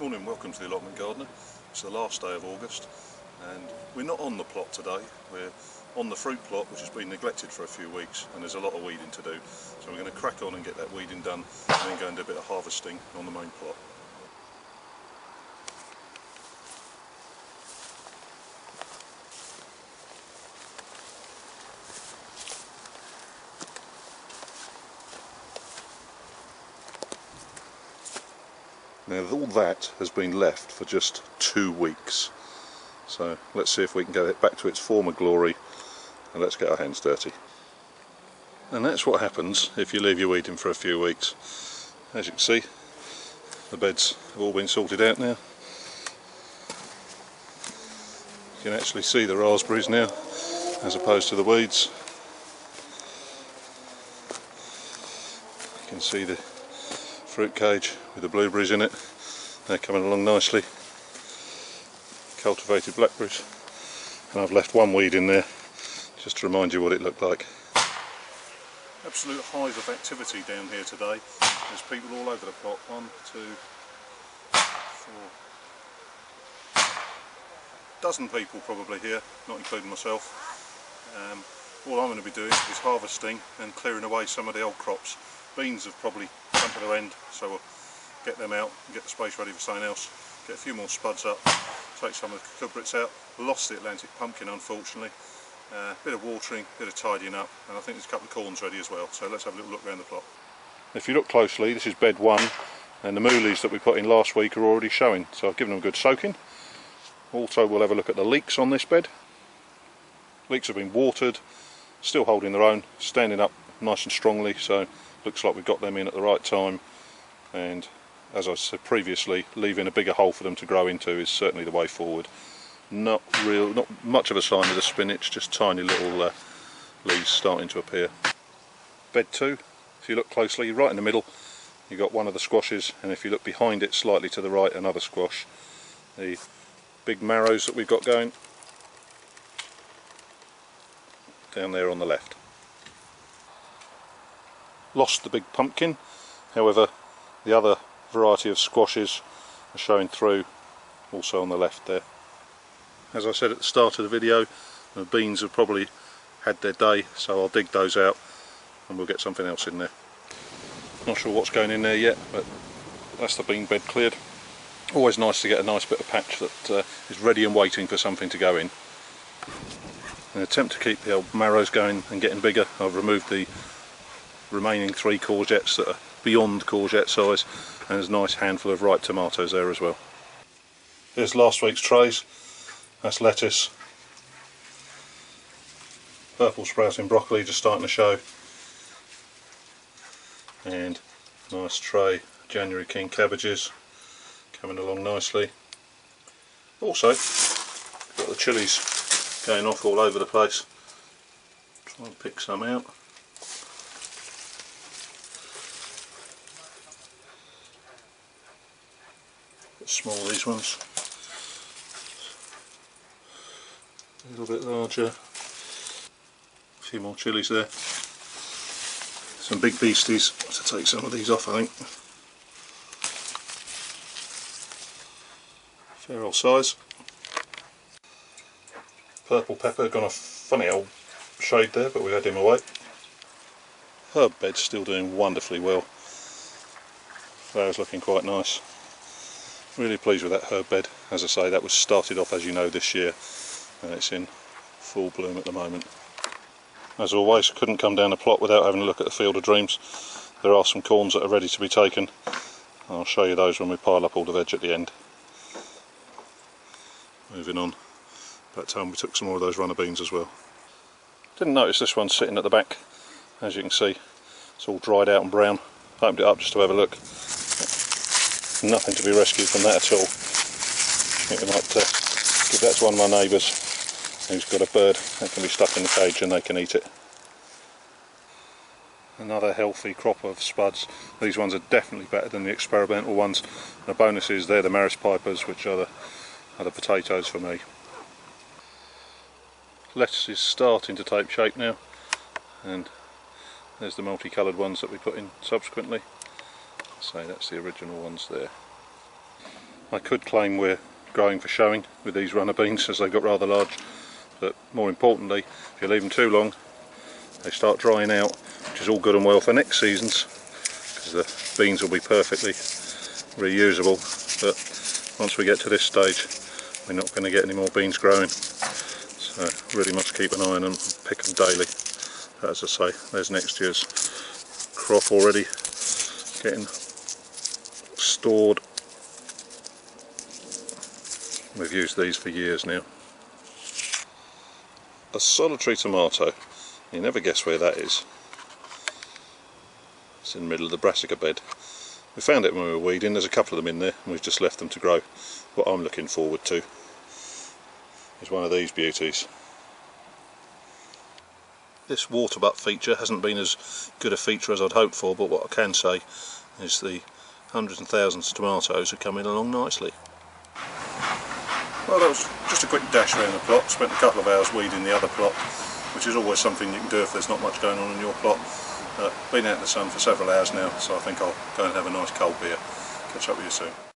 Morning, welcome to the Allotment Gardener. It's the last day of August and we're not on the plot today, we're on the fruit plot which has been neglected for a few weeks and there's a lot of weeding to do. So we're going to crack on and get that weeding done and then go and do a bit of harvesting on the main plot. Now all that has been left for just 2 weeks, so let's see if we can get it back to its former glory and let's get our hands dirty. And that's what happens if you leave your weeding for a few weeks. As you can see, the beds have all been sorted out now. You can actually see the raspberries now as opposed to the weeds. You can see the fruit cage with the blueberries in it, they're coming along nicely. Cultivated blackberries, and I've left one weed in there just to remind you what it looked like. Absolute hive of activity down here today. There's people all over the plot. 1, 2, 4, dozen people probably here, not including myself. All I'm going to be doing is harvesting and clearing away some of the old crops. Beans have probably come to their end, so we'll get them out and get the space ready for something else. Get a few more spuds up, take some of the courgettes out. Lost the Atlantic pumpkin unfortunately. Bit of watering, bit of tidying up, and I think there's a couple of corns ready as well, so let's have a little look around the plot. If you look closely, this is bed 1 and the moolies that we put in last week are already showing, so I've given them a good soaking. Also we'll have a look at the leeks on this bed. Leeks have been watered, still holding their own, standing up nice and strongly, so looks like we've got them in at the right time, and as I said previously, leaving a bigger hole for them to grow into is certainly the way forward. Not much of a sign of the spinach, just tiny little leaves starting to appear. Bed 2, if you look closely, right in the middle you've got one of the squashes, and if you look behind it slightly to the right, another squash. The big marrows that we've got going down there on the left. Lost the big pumpkin, however the other variety of squashes are showing through, also on the left there. As I said at the start of the video, the beans have probably had their day, so I'll dig those out and we'll get something else in there. Not sure what's going in there yet, but that's the bean bed cleared. Always nice to get a nice bit of patch that is ready and waiting for something to go in. In an attempt to keep the old marrows going and getting bigger, I've removed the remaining 3 courgettes that are beyond courgette size, and there's a nice handful of ripe tomatoes there as well. Here's last week's trays. That's lettuce, purple sprouting broccoli just starting to show, and nice tray January king cabbages coming along nicely. Also got the chillies going off all over the place. Try and pick some out. Bit small, these ones. A little bit larger. A few more chillies there. Some big beasties to take some of these off, I think. Fair old size. Purple pepper, gone a funny old shade there, but we had him away. Herb bed's still doing wonderfully well. Flowers looking quite nice. Really pleased with that herb bed. As I say, that was started off, as you know, this year, and it's in full bloom at the moment. As always, couldn't come down the plot without having a look at the field of dreams. There are some corns that are ready to be taken. I'll show you those when we pile up all the veg at the end. Moving on, about time we took some more of those runner beans as well. Didn't notice this one sitting at the back. As you can see, it's all dried out and brown. Opened it up just to have a look. Nothing to be rescued from that at all. I think we might give that to one of my neighbours who's got a bird that can be stuck in the cage and they can eat it. Another healthy crop of spuds. These ones are definitely better than the experimental ones. The bonus is they're the Maris Pipers, which are the potatoes for me. Lettuce is starting to take shape now, and there's the multicoloured ones that we put in subsequently. So that's the original ones there. I could claim we're growing for showing with these runner beans, as they've got rather large, but more importantly, if you leave them too long they start drying out, which is all good and well for next seasons because the beans will be perfectly reusable, but once we get to this stage we're not going to get any more beans growing, so really must keep an eye on them, pick them daily. As I say, there's next year's crop already getting stored. We've used these for years now. A solitary tomato, you never guess where that is. It's in the middle of the brassica bed. We found it when we were weeding, there's a couple of them in there and we've just left them to grow. What I'm looking forward to is one of these beauties. This water butt feature hasn't been as good a feature as I'd hoped for, but what I can say is the hundreds and thousands of tomatoes are coming along nicely. Well, that was just a quick dash around the plot. Spent a couple of hours weeding the other plot, which is always something you can do if there's not much going on in your plot. Been out in the sun for several hours now, so I think I'll go and have a nice cold beer. Catch up with you soon.